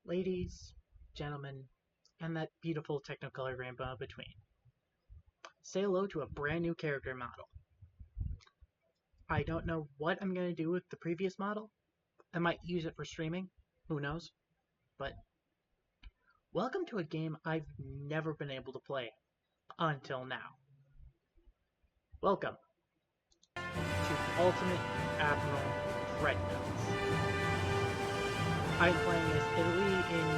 Ladies, gentlemen, and that beautiful Technicolor rainbow in between. Say hello to a brand new character model. I don't know what I'm going to do with the previous model. I might use it for streaming, who knows. But welcome to a game I've never been able to play until now. Welcome to Ultimate Admiral Dreadnoughts. I'm playing as Italy in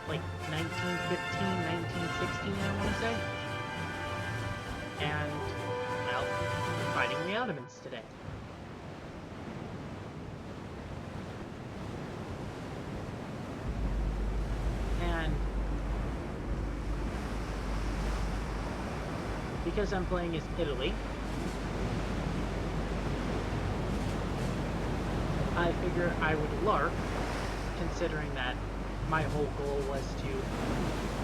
like 1915, 1916, I want to say. And, well, fighting the Ottomans today. And because I'm playing as Italy, I figure I would lark, considering that my whole goal was to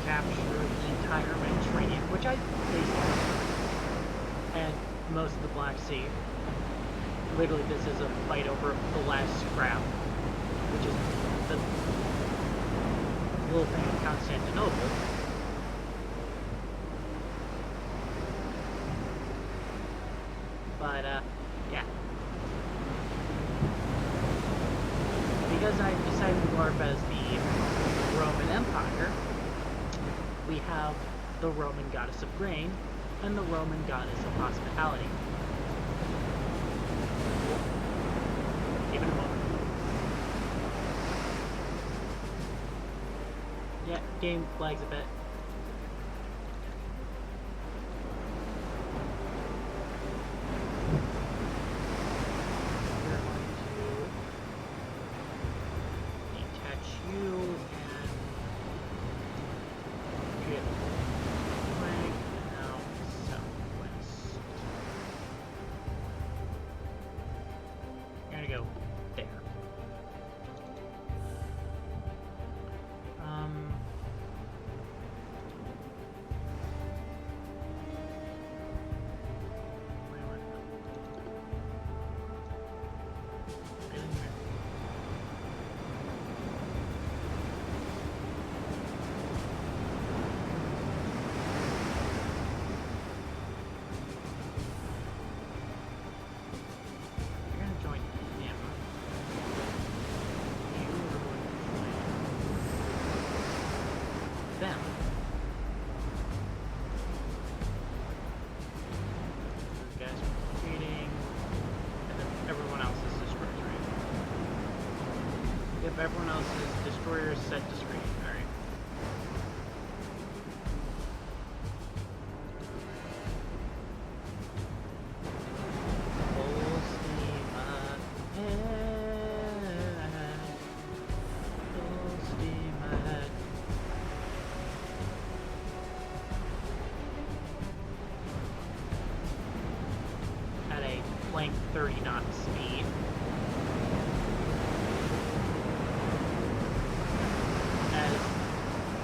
capture the entire Mediterranean, which I basically did, and most of the Black Sea. Literally, this is a fight over the last scrap, which is the little thing in Constantinople. But, yeah. Because I decided to LARP as the Roman Empire, we have the Roman goddess of grain and the Roman goddess of hospitality. Give it a moment. Yeah, game lags a bit. Everyone else's destroyers set to screen. Alright. Full steam ahead. Full steam ahead. At a blank 30 knot speed.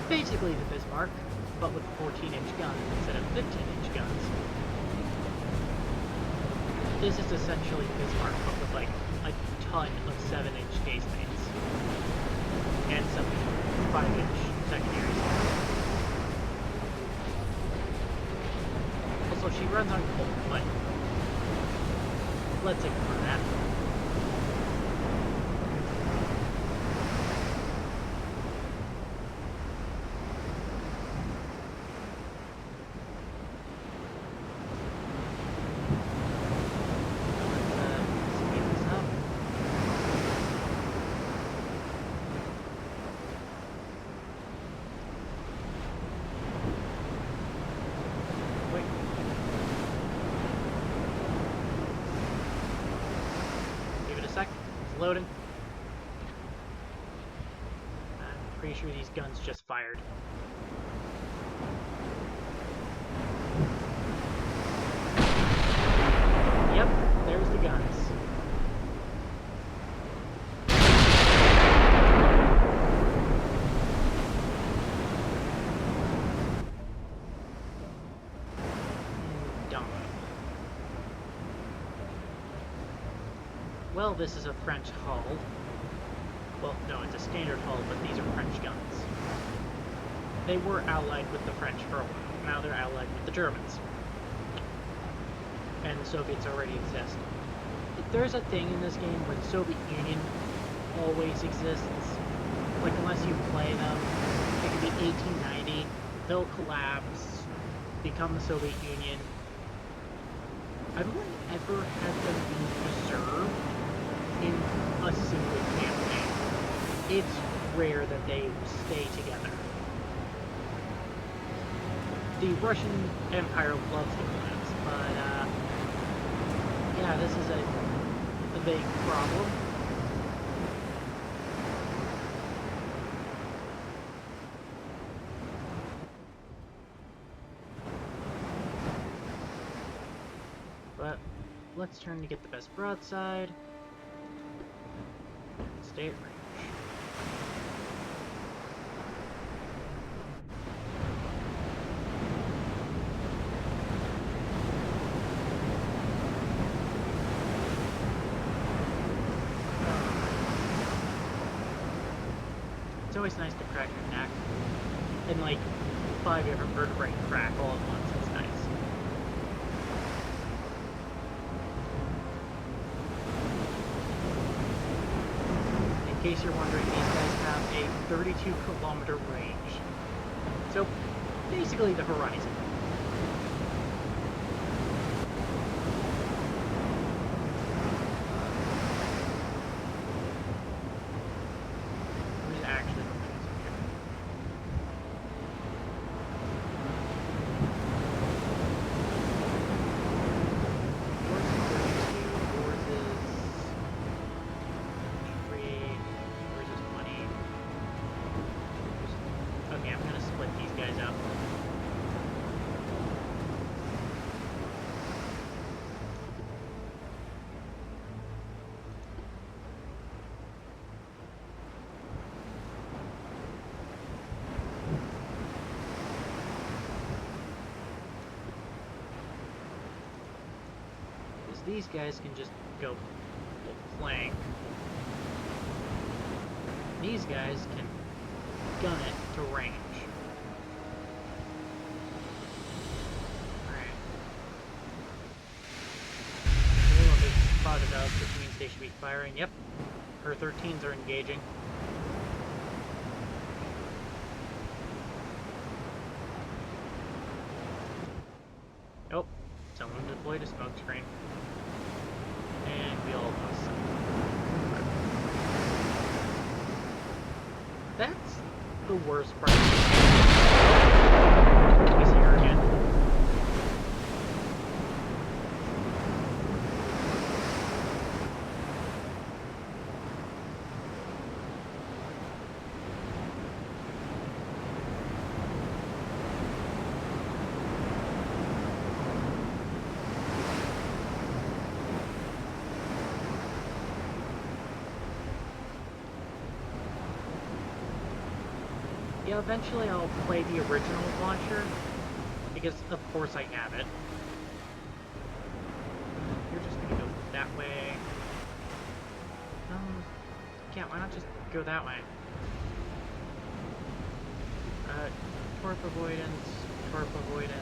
Basically the Bismarck, but with 14-inch guns instead of 15-inch guns. This is essentially Bismarck, but with like a ton of 7-inch casemates and some 5-inch secondaries. Also, she runs on coal, but let's ignore that. Loading. I'm pretty sure these guns just fired. Yep, there's the guns. Well, this is a French hull. Well, no, it's a standard hull, but these are French guns. They were allied with the French for a while. Now they're allied with the Germans. And the Soviets already exist. If there's a thing in this game where the Soviet Union always exists, like unless you play them, it could be 1890, they'll collapse, become the Soviet Union. I've only ever had them be preserved in a single campaign. It's rare that they stay together. The Russian Empire loves to collapse, but yeah, this is a big problem. But let's turn to get the best broadside. Stay at range. It's always nice to crack your neck. And like 5 different vertebrae crack all at once. It's nice. In case you're wondering, these guys have a 32-kilometer range. So, basically the horizon. Which is actually amazing here. Okay, I'm gonna split these guys up. Because these guys can just go flank. These guys can gun it to range. Alright. Well, they've spotted us, which means they should be firing. Yep. Her 13s are engaging. Oh, someone deployed a smoke screen. And we all lost some. That's the worst part. We see her again. Yeah, eventually I'll play the original launcher, because of course I have it. You're just gonna go that way. Yeah, why not just go that way? Torp avoidance, torp avoidance,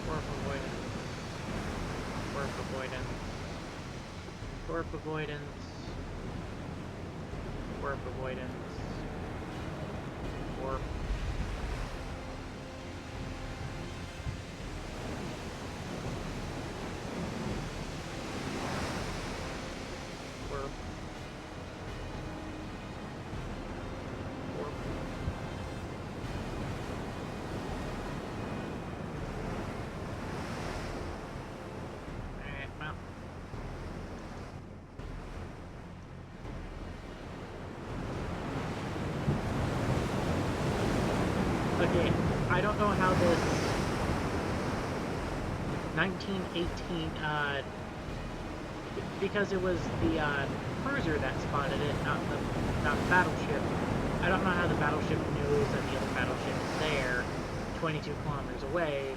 torp avoidance, torp avoidance, torp avoidance, torp avoidance. Warp. Warp. Warp. Alright, well. Okay, I don't know how this 1918, because it was the cruiser that spotted it, not the battleship. I don't know how the battleship knows that the other battleship is there, 22 kilometers away,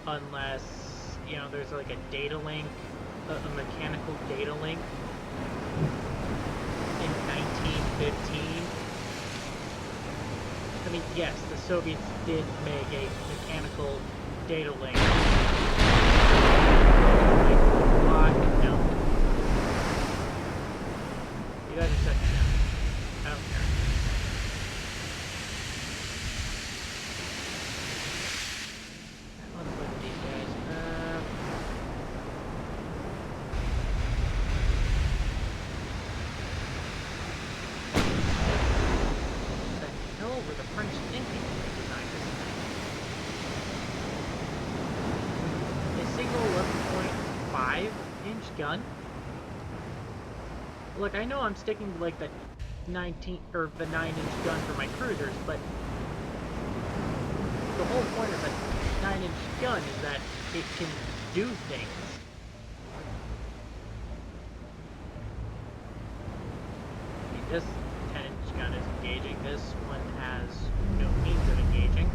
unless, you know, there's like a data link, a mechanical data link. yes, the Soviets did make a mechanical data link. Why? No. You guys are such no. I don't care. Let's look at these guys. The hell were the French thinking when they designed this thing? A single 11.5-inch gun? Look, I know I'm sticking to like the 9-inch gun for my cruisers, but the whole point of a 9-inch gun is that it can do things. I mean, this 10-inch gun is engaging. This one has no means of engaging.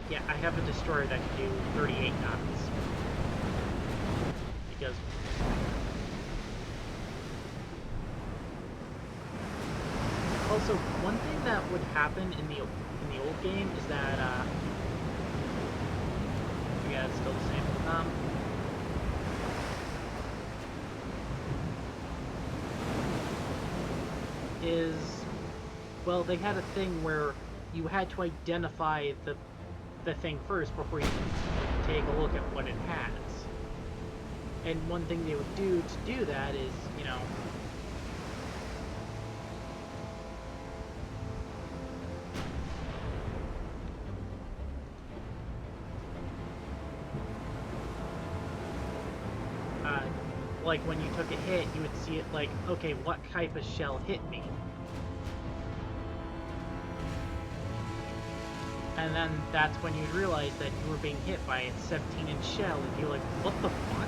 Yeah, I have a destroyer that can do 38 knots. Because also, one thing that would happen in the old game is that yeah, it's still the same. Well, they had a thing where you had to identify the thing first before you take a look at what it has. And one thing they would do to do that is, you know, like when you took a hit, you would see it like, okay, what type of shell hit me? And then that's when you'd realize that you were being hit by a 17-inch shell, and you're like, what the fuck?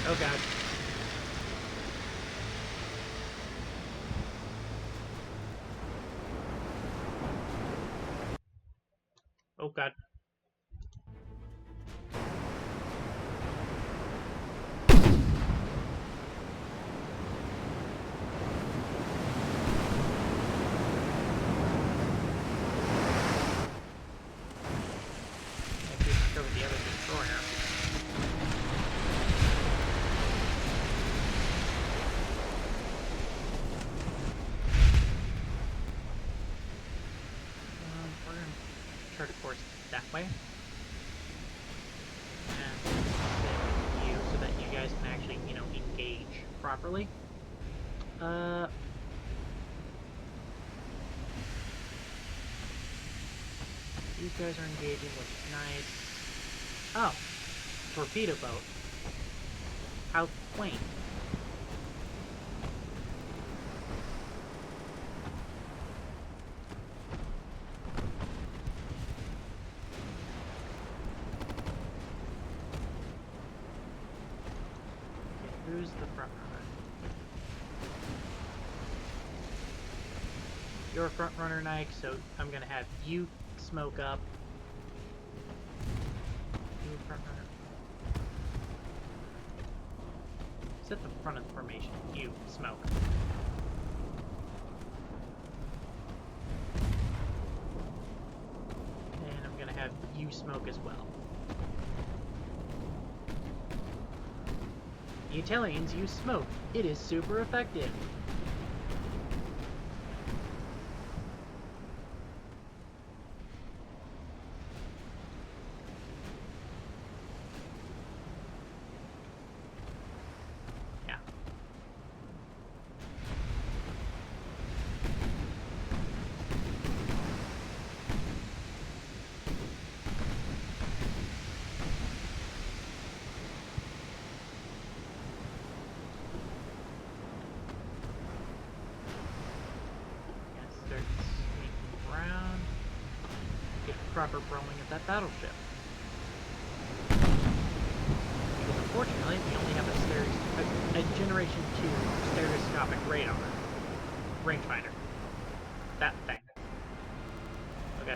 Oh god. Oh god. Try to force that way. And you so that you guys can actually, you know, engage properly. These guys are engaging, which is nice. Oh, torpedo boat. How quaint. Who's the front runner? You're a front runner, Nike, so I'm gonna have you smoke up. You front runner. Sit at the front of the formation. You smoke. And I'm gonna have you smoke as well. The Italians use smoke. It is super effective. Yeah. Proper throwing of that battleship. Because Unfortunately, we only have a Generation 2 stereoscopic radar. Rangefinder. That thing. Okay.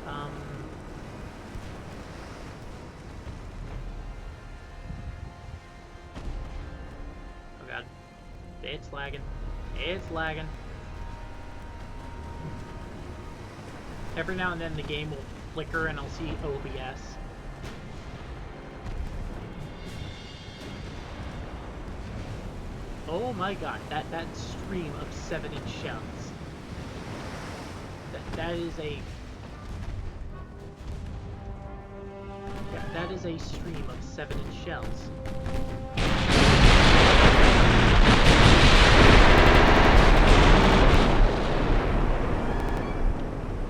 Oh god. It's lagging. It's lagging. Every now and then the game will flicker and I'll see OBS. Oh my god, that stream of 7-inch shells. That is a... Yeah, that is a stream of 7-inch shells.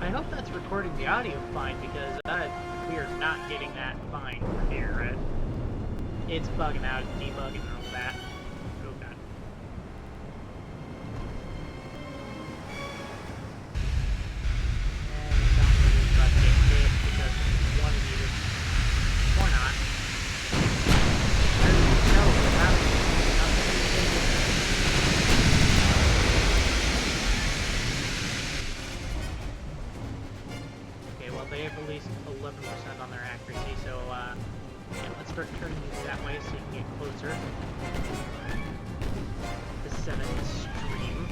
I hope that's recording the audio fine, because we are not getting that fine from here, right? It's bugging out, it's debugging and all that. Oh god. And it sounds like it's about to get hit because one of you, or not. There's no without nothing to do. Okay, well they have released 11% on their accuracy, so yeah, let's start turning these that way so you can get closer. The 7th stream.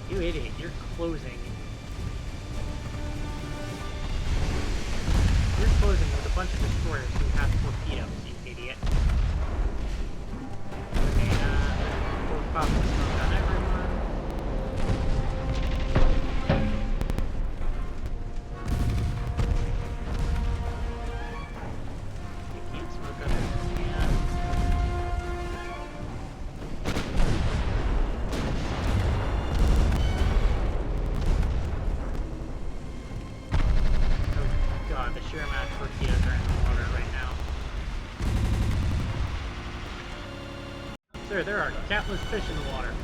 You idiot, you're closing. You're closing with a bunch of destroyers who have torpedoes, you idiot. Okay, we'll pop the smoke on everyone. There are countless fish in the water.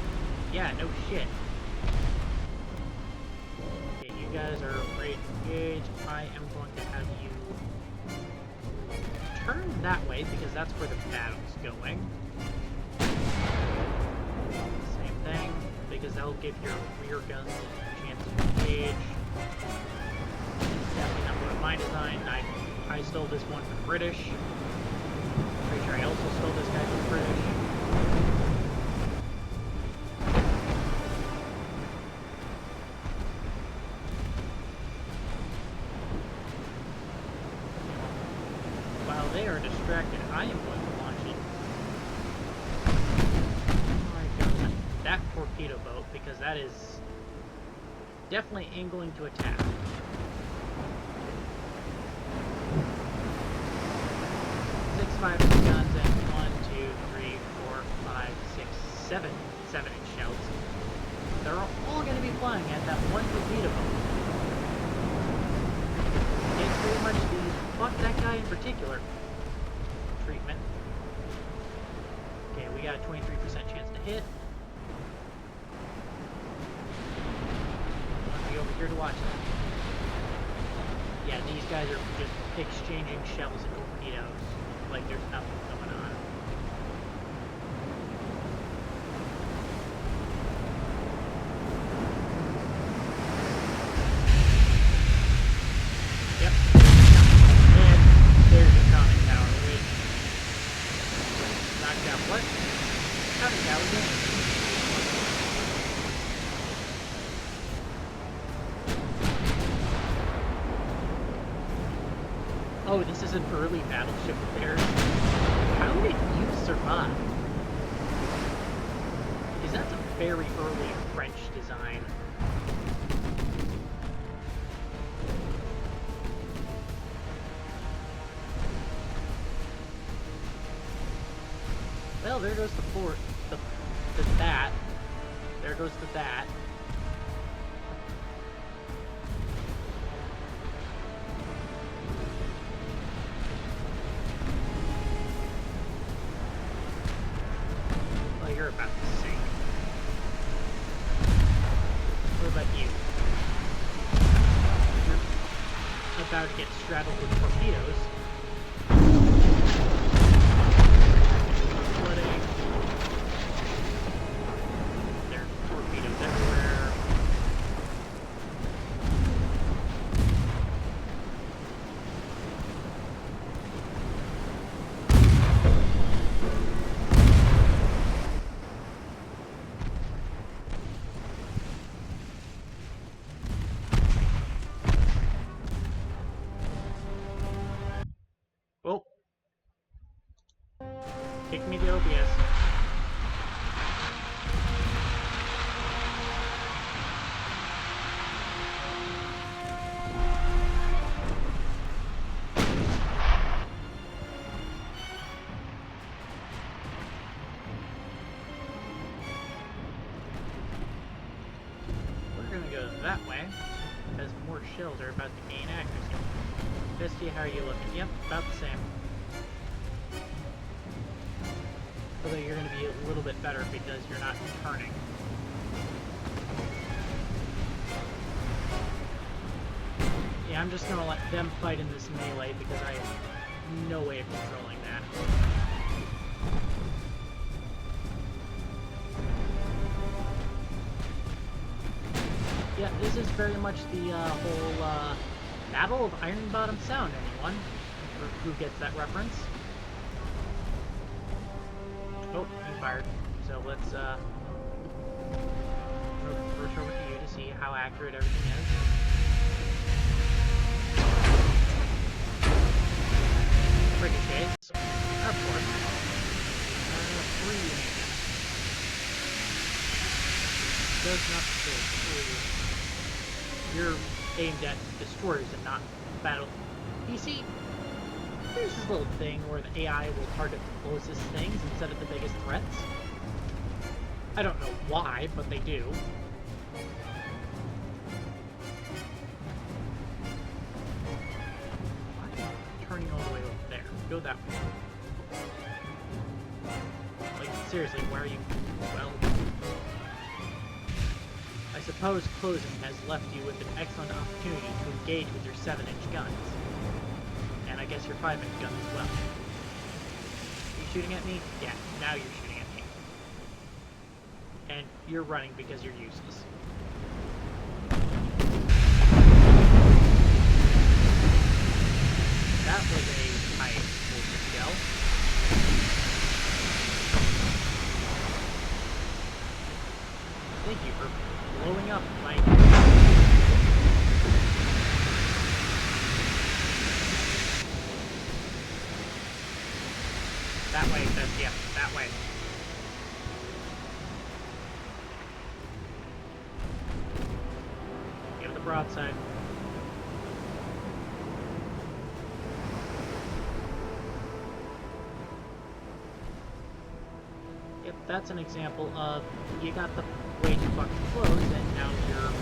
Yeah, no shit. Okay, you guys are ready to engage. I am going to have you turn that way because that's where the battle's going. Same thing, because that'll give your rear guns a chance to engage. Definitely not one of my design. I stole this one from the British. Pretty sure I also stole this guy from the British. While they are distracted, I am going to launch it. That torpedo boat, because that is definitely angling to attack. Five guns and 1, 2, 3, 4, 5, 6, 7 7-inch shells. They're all going to be flying at that one torpedo boat. It's pretty much the fuck that guy in particular treatment. Okay, we got a 23% chance to hit. I'll be over here to watch that. Yeah, these guys are just exchanging shells and torpedoes. Like there's nothing going on. Yep. And there's your conning tower, which knocked out what? Conning tower again. Oh, this is an early battleship of theirs. How did you survive? Because that's a very early French design. Well, there goes the port. The that. There goes the that. You're about to sink. about you? You're about to get straddled with torpedoes. Flooding. There are torpedoes everywhere. Oh. Kick me the OBS. We're gonna go that way, because more shells are about to gain accuracy. Misty, how are you looking? Yep, about the same. Although you're going to be a little bit better because you're not turning. Yeah, I'm just going to let them fight in this melee because I have no way of controlling that. Yeah, this is very much the whole Battle of Iron Bottom Sound, anyone? Or who gets that reference? Oh, he fired. So let's first over to you to see how accurate everything is. Ricochets, of course. 3 units. Does not kill 3. You're aimed at destroyers and not battle. You see, there's this little thing where the AI will target the closest things instead of the biggest threats. I don't know why, but they do. Why am I turning all the way over there? Go that way. Like, seriously, where are you? Well, I suppose closing has left you with an excellent opportunity to engage with your 7-inch guns. And I guess your 5-inch guns as well. Are you shooting at me? Yeah, now you're shooting at me. And you're running because you're useless. That was a high explosive shell. Thank you for blowing up my... That way, yeah, that way. Give it the broadside. Yep, that's an example of you got the way too fucking close, and now you're...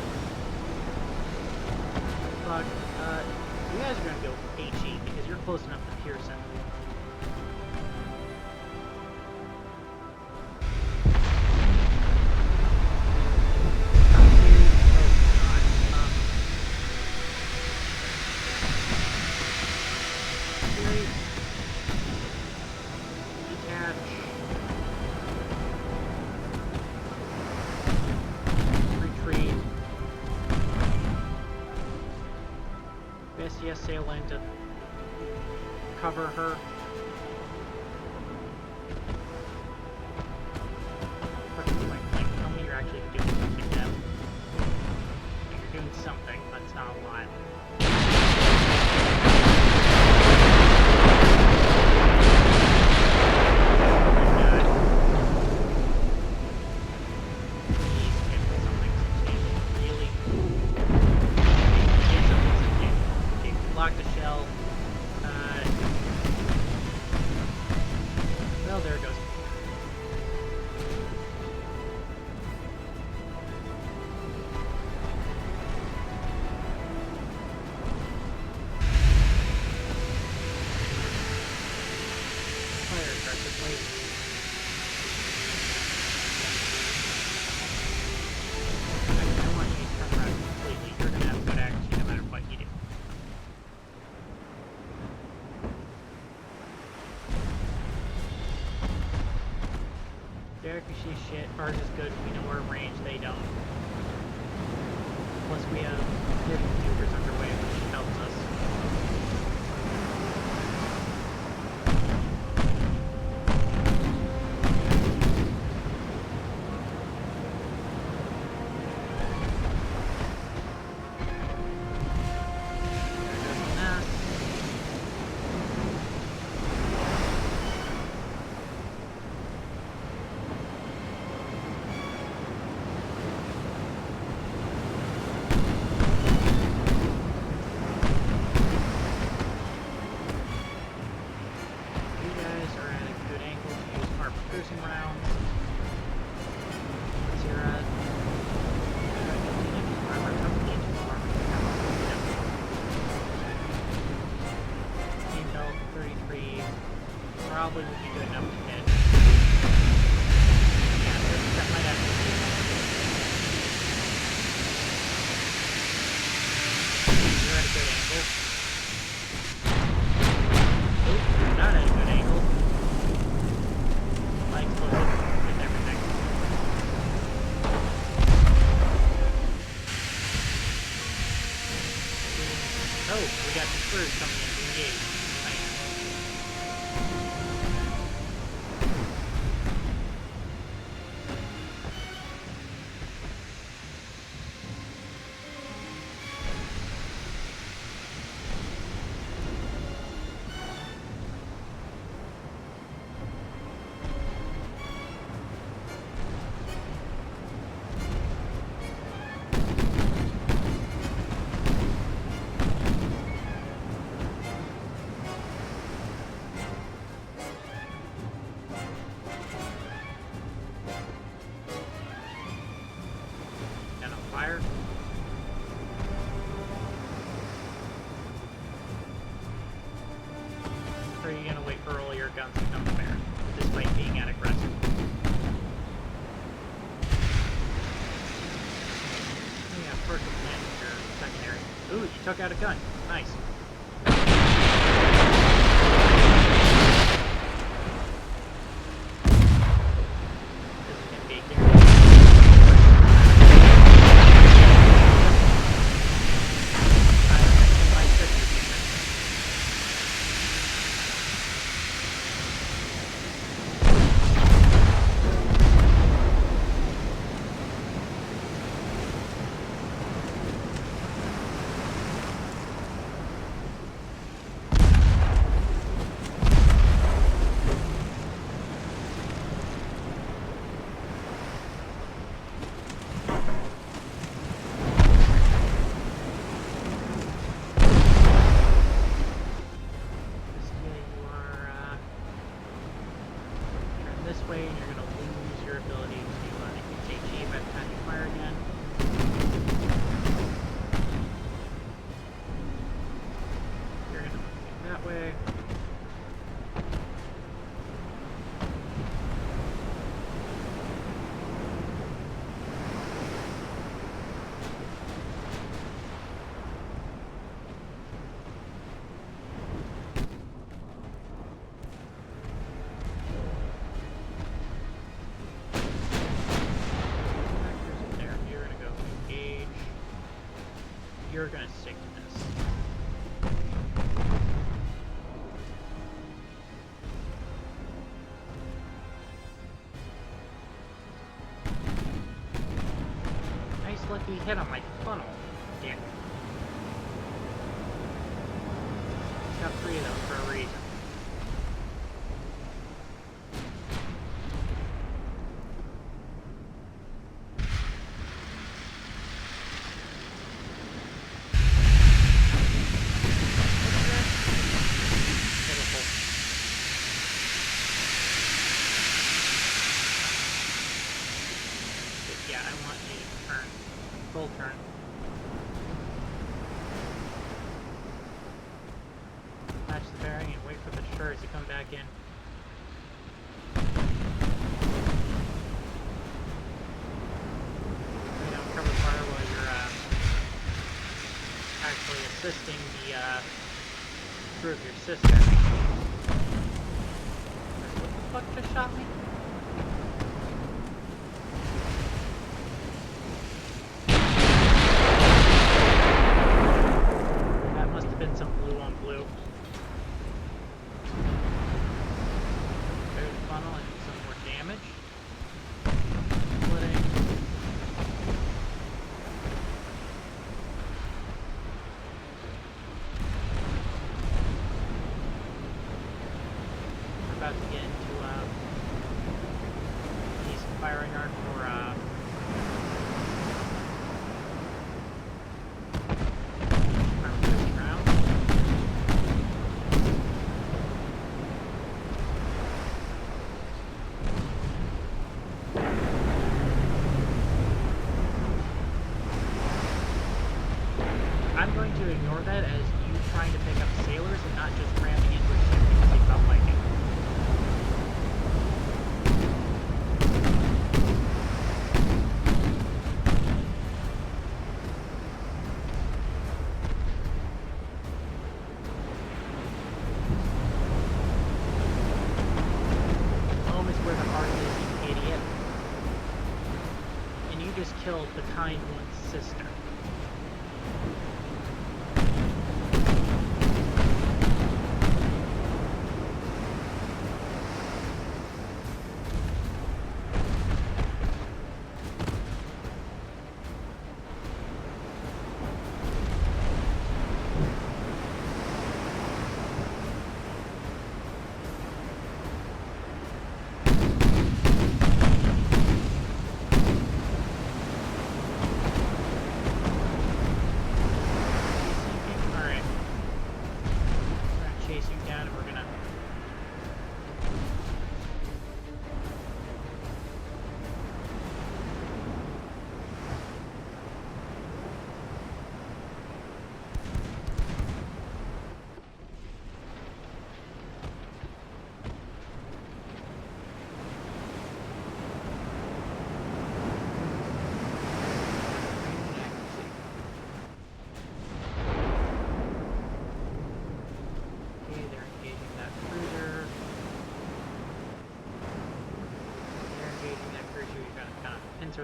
Fuck, you guys are gonna go HE because you're close enough to Pearson. Yes, sail in to cover her. Tell me you're actually doing something now. You're doing something, but it's not a lot. barracks see shit. Ours is good. We know our range. They don't. Plus, we have good maneuvers underway, which helps us. Probably would be good enough to hit. Yeah, that might actually be. You're at a good angle. Oop, you're not at a good angle. Like, look with everything. Oh, we got the spurs coming in to engage. Nice. Fire. Or are you gonna wait for all your guns to come to bear, despite being at aggressive? Yeah, first command your secondary. Ooh, you took out a gun. Nice. This is gonna be here. This way, and you're going to lose your ability to use HE by the time you fire again. You're going to move that way. You're gonna stick to this. Nice lucky hit on my funnel. Damn. Got 3 of those for a reason. Full turn. Match the bearing and wait for the destroyers to come back in. You know, cover fire while you're actually assisting the crew of your sister. What the fuck just shot me? firing arc for armor-piercing rounds. I'm going to ignore that as you trying to pick up sailors and not just ramming into a ship because they felt like it. Home is where the heart is, you idiot. And you just killed the kind one's sister.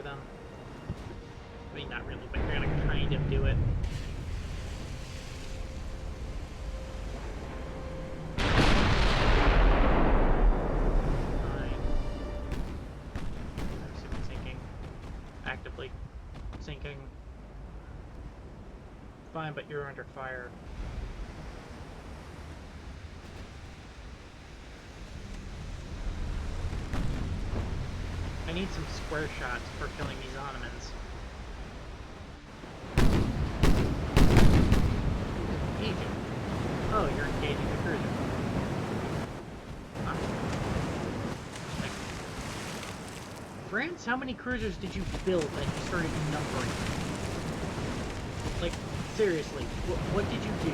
Them. I mean, not really, but you're gonna kind of do it. Fine. I'm assuming sinking. Actively sinking. Fine, but you're under fire. I need some square shots for killing these Ottomans. Engaging. Oh, you're engaging the cruiser. Huh? Like, France, how many cruisers did you build that you started numbering? Like, seriously, what did you do?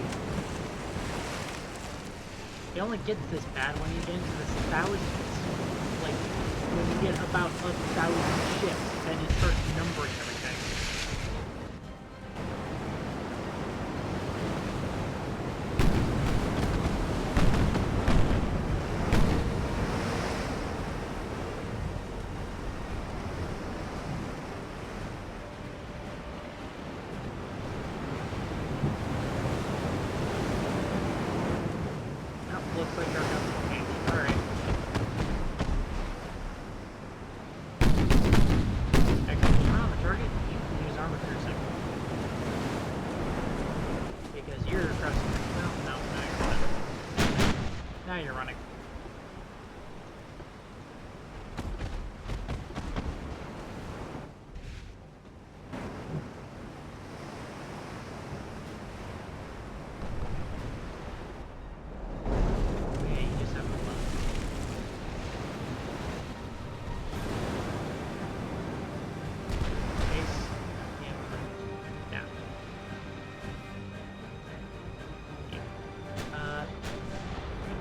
It only gets this bad when you get into the thousands. Like, when you get about 1,000 ships, then you start numbering everything. Oh, looks like our guns changed. Alright. Now you're running. Yeah, you just have to look. Base. Yeah. Down.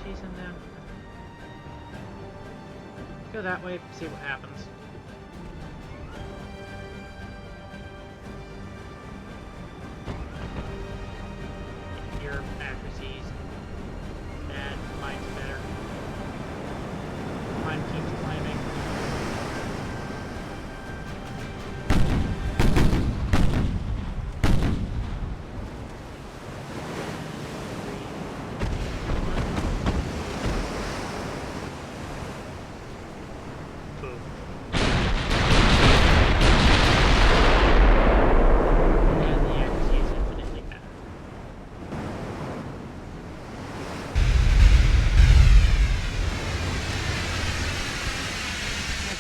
Chase him down. Go that way, see what happens. Your accuracy's bad, mine's better. Mine keeps climbing.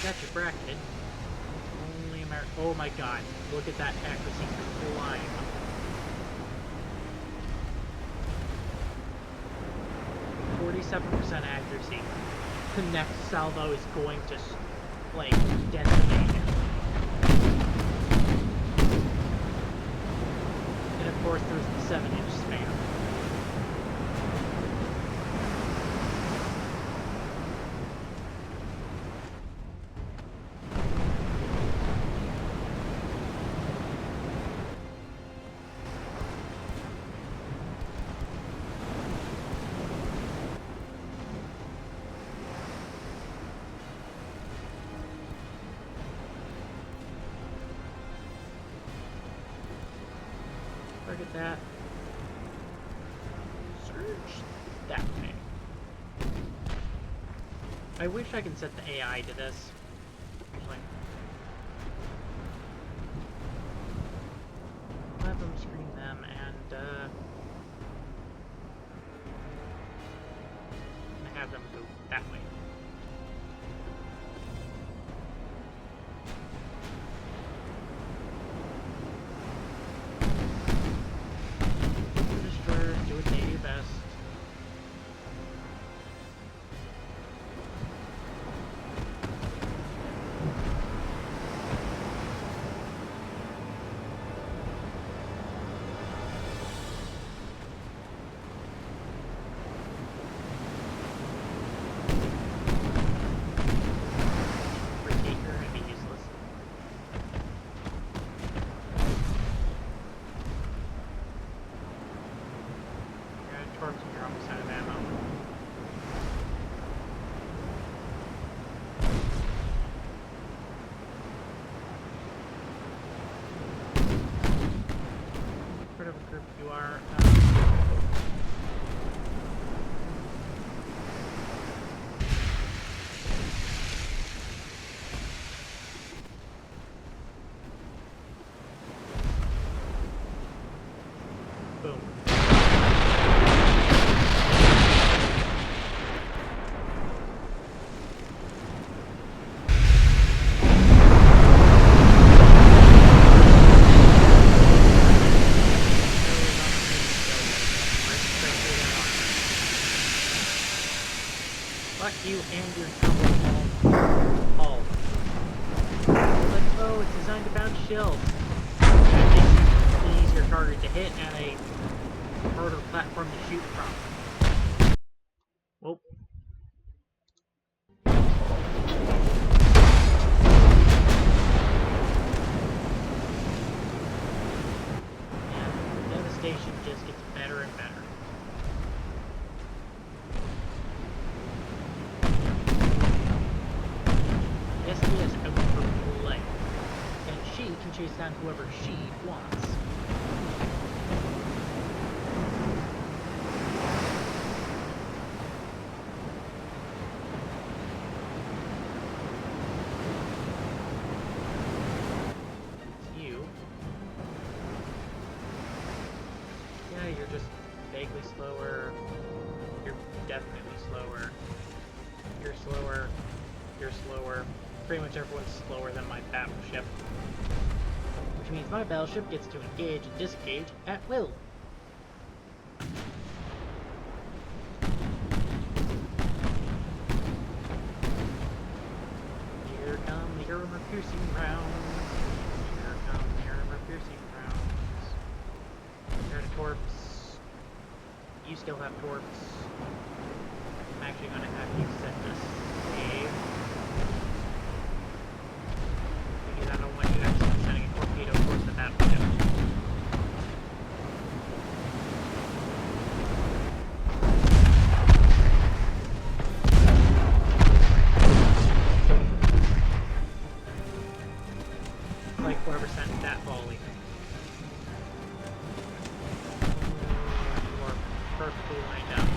Got you bracketed. fire. Oh my god, look at that accuracy flying. 47% accuracy. The next salvo is going to, like, decimate him. And of course there's the 7-inch spam. Look at that. Surge that way. I wish I could set the AI to this. Actually. Let them screen them and have them go that way. Do what they do best. You're almost out of ammo. Whatever group you are. Boom. Fuck you and your double hull. Like, oh, it's designed to bounce shells. That makes it an easier target to hit and a harder platform to shoot from. Whoop. And devastation just gets better and better. SD is out for play, and she can chase down whoever she wants. It's you. Yeah, you're just vaguely slower. You're definitely slower. You're slower. You're slower. Pretty much everyone's slower than my battleship. Which means my battleship gets to engage and disengage at will. Here come the armor-piercing rounds. Here come the armor-piercing rounds. You're a torps. You still have torps. I'm actually going to have you set this save. Because I don't want you actually sending a torpedo towards the battleship. Like whoever sent that volley. You are perfectly lined up.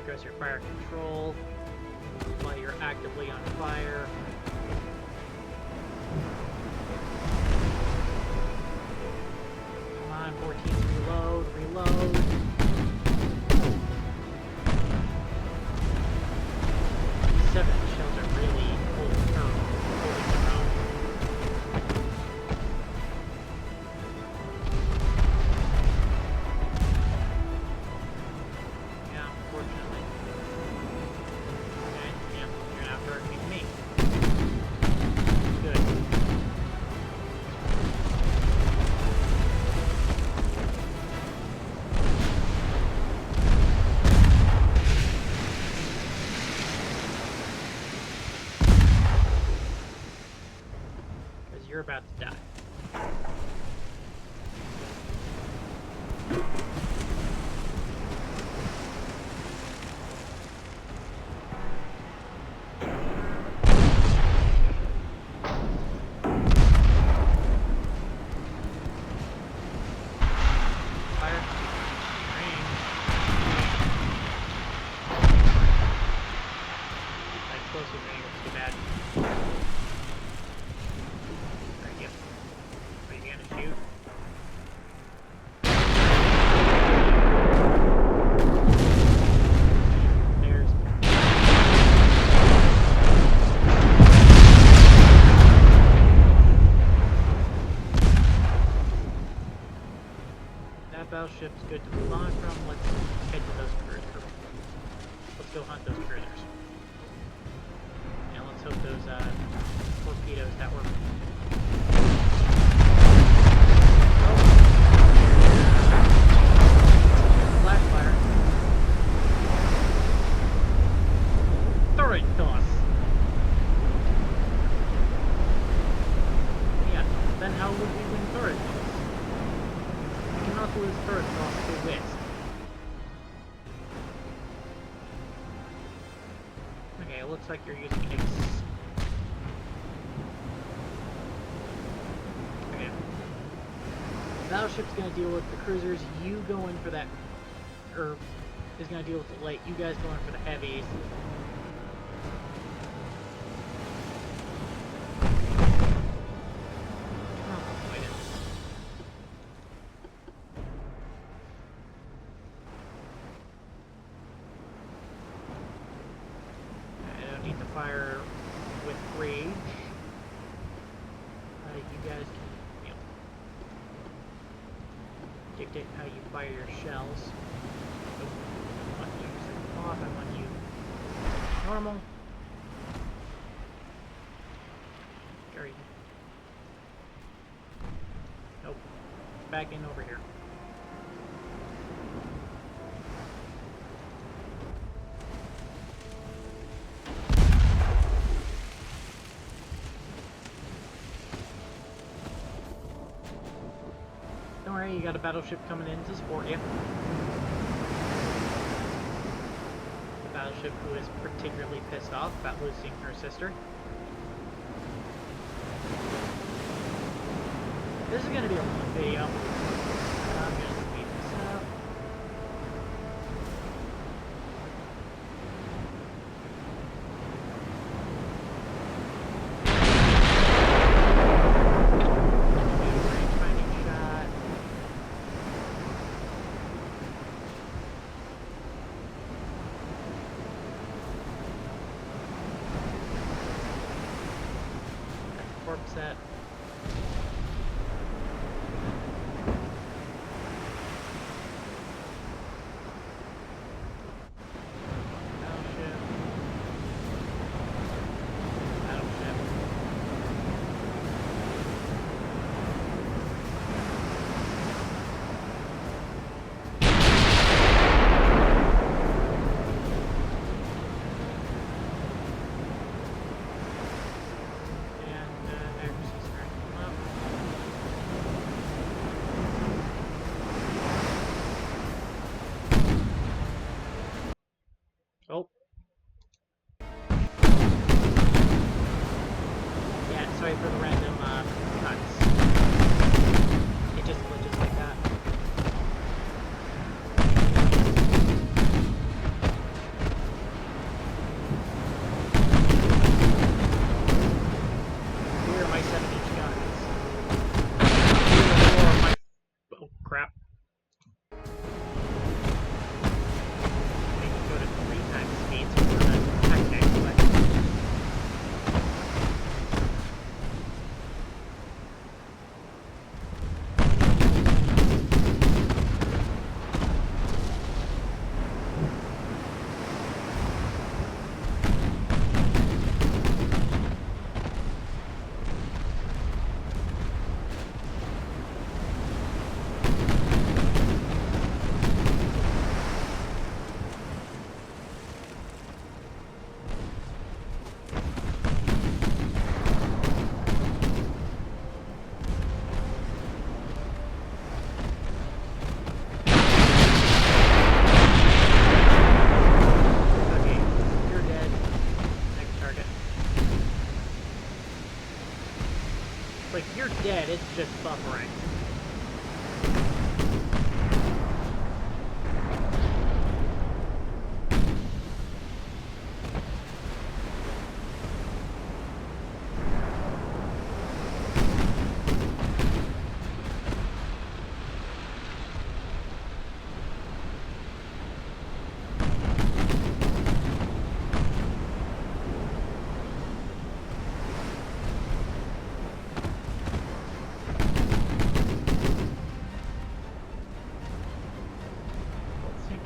goes your fire control while you're actively on fire. Come on, 14, reload, reload. These 7 shells are really holding their own. Yeah, unfortunately. Okay, yeah, you're not hurting me. Good. Because you're about to die. Battleship's good to move on from. Let's head to those cruisers. Let's go hunt those cruisers. And let's hope those torpedoes that were... Flash fire. Turret toss. Yeah, then how would we win turret toss? Not lose turret toss to west. Okay, it looks like you're using X. Okay. The battleship's gonna deal with the cruisers, you go in for that, or is gonna deal with the light, you guys go in for the heavies. Fire with rage. You guys can, dictate how you fire your shells. Nope. I want you to off. I want you normal. Carry. Nope. Back in over here. Don't worry, you got a battleship coming in to support you. The battleship who is particularly pissed off about losing her sister. This is going to be a long video. I'm going to speed this up. Set.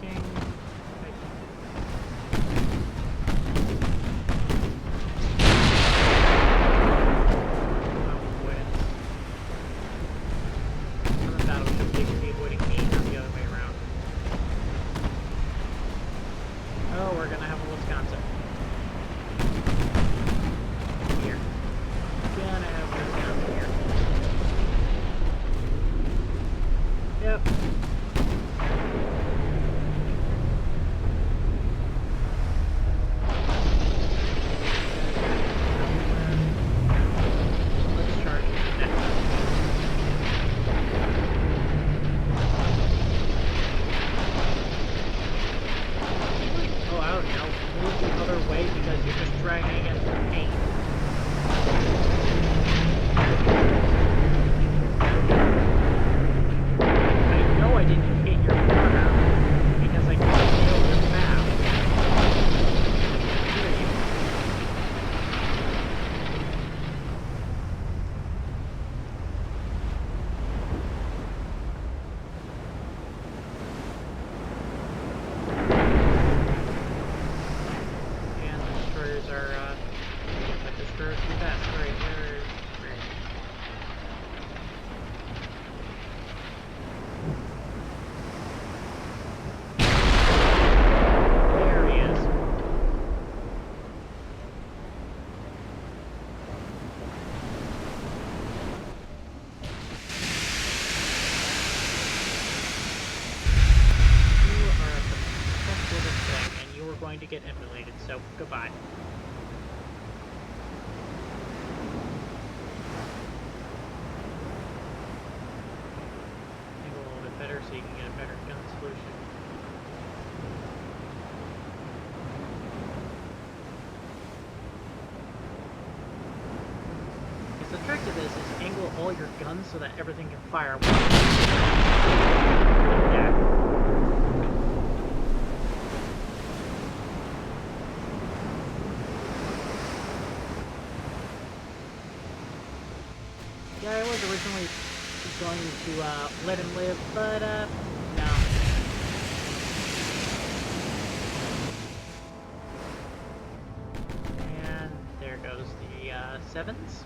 working. Oh, we're gonna have a Wisconsin. Here. Gonna have Wisconsin here. Yep. Let's charge next. Oh, I don't know. Move the other way because you're just dragging against the paint. I know I didn't hit your corner because I couldn't feel your map. Here you go. And the destroyers are, the destroyers do best. Alright, where is... There he is. You are a pathetic little thing, and you are going to get emulated, so goodbye. Maybe a little bit better so you can get a better gun solution. Because the trick to this is angle all your guns so that everything can fire one. Yeah. Yeah, I was originally going to let him live, but no. And there goes the 7s.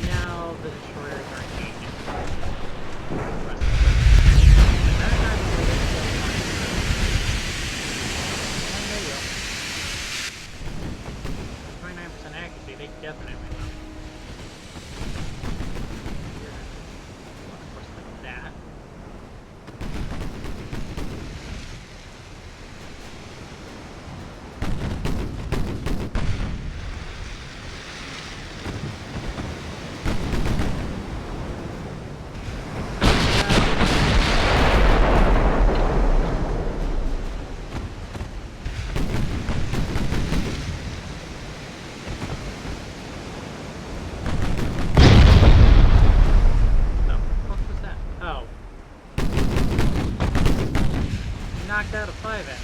Now the destroyers are engaging. And they will. 29% accuracy, they definitely will. Of course, like that. Knocked out a 5X.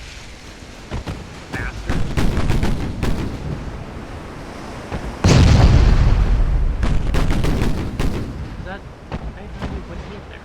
Bastard. Is that... I really wouldn't get there.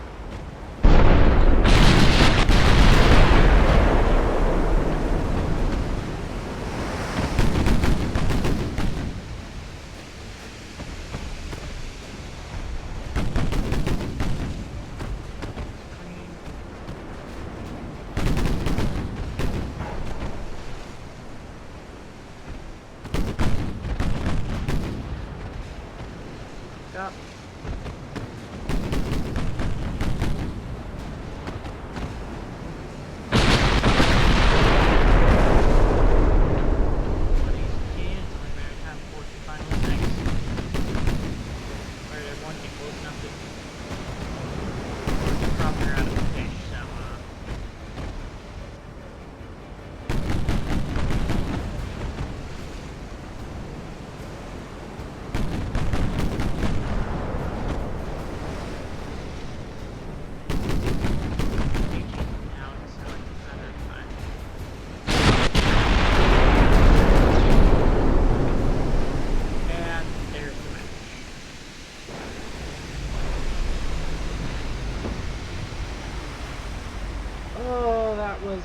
That was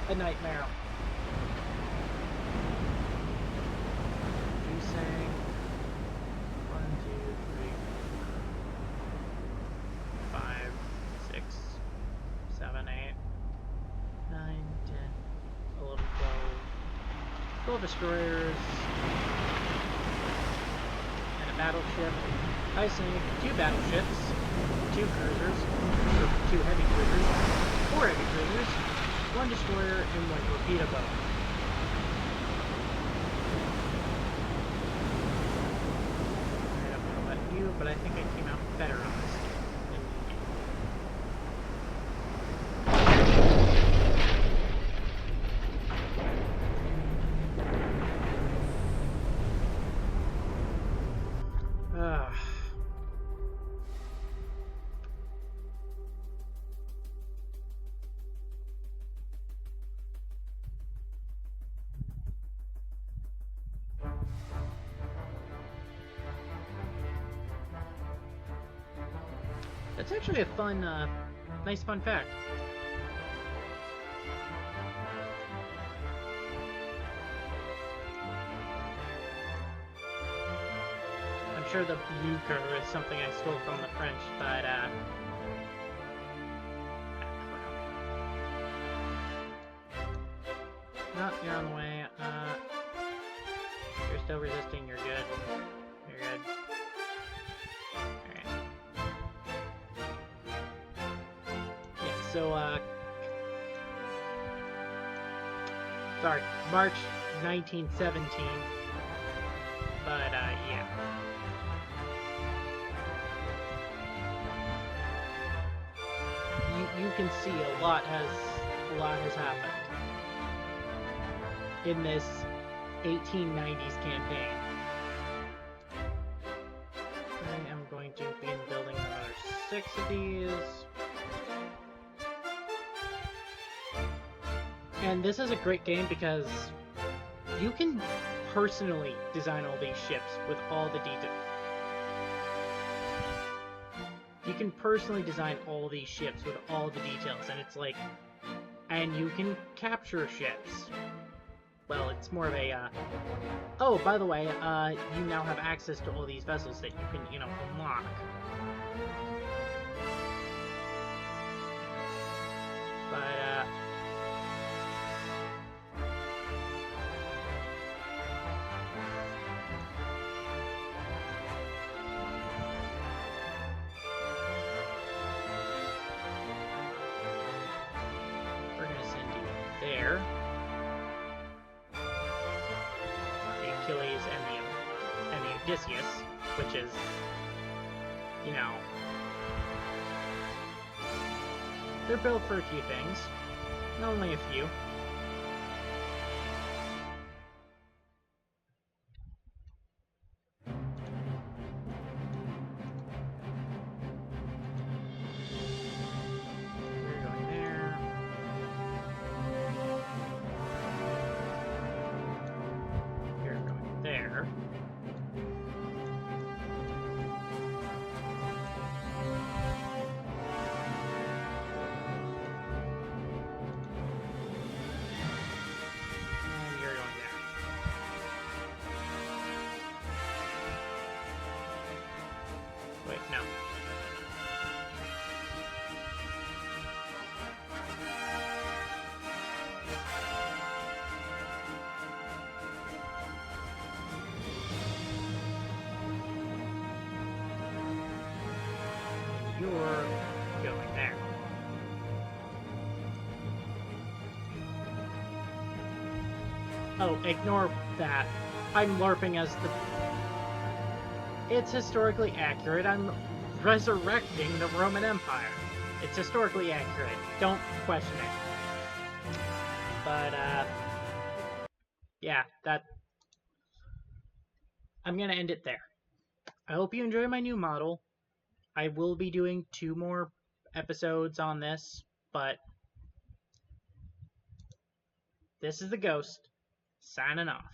a nightmare. You sang 1, 2, 3, 4, 5, 6, 7, 8, 9, 10, 11, 12 destroyers, and a battleship. I sank 2 battleships, 2 cruisers, or 2 heavy cruisers, 4 heavy cruisers, 1 destroyer, and 1 torpedo boat. I don't know about you, but I think I came out better on this than you did. That's actually a fun, nice fun fact. I'm sure the euchre is something I stole from the French, but, no, you're on the way. You're still resisting, you're good. You're good. Alright. Yeah, so, sorry, March 1917. But, yeah. You can see a lot has happened in this 1890s campaign. I am going to begin building another 6 of these. And this is a great game because you can personally design all these ships with all the details. You can personally design all these ships with all the details, and it's like, and you can capture ships. Well, it's more of a, oh, by the way, you now have access to all these vessels that you can, you know, unlock. But, we're gonna send you there. Achilles and the Odysseus, which is, you know, they're built for a few things, and only a few. You're going there. You're going there. And you're going there. Wait, no. You're going there. Oh, ignore that. I'm LARPing as the... It's historically accurate. I'm resurrecting the Roman Empire. It's historically accurate. Don't question it. But, yeah, that... I'm gonna end it there. I hope you enjoy my new model. I will be doing 2 more episodes on this, but this is the Ghost, signing off.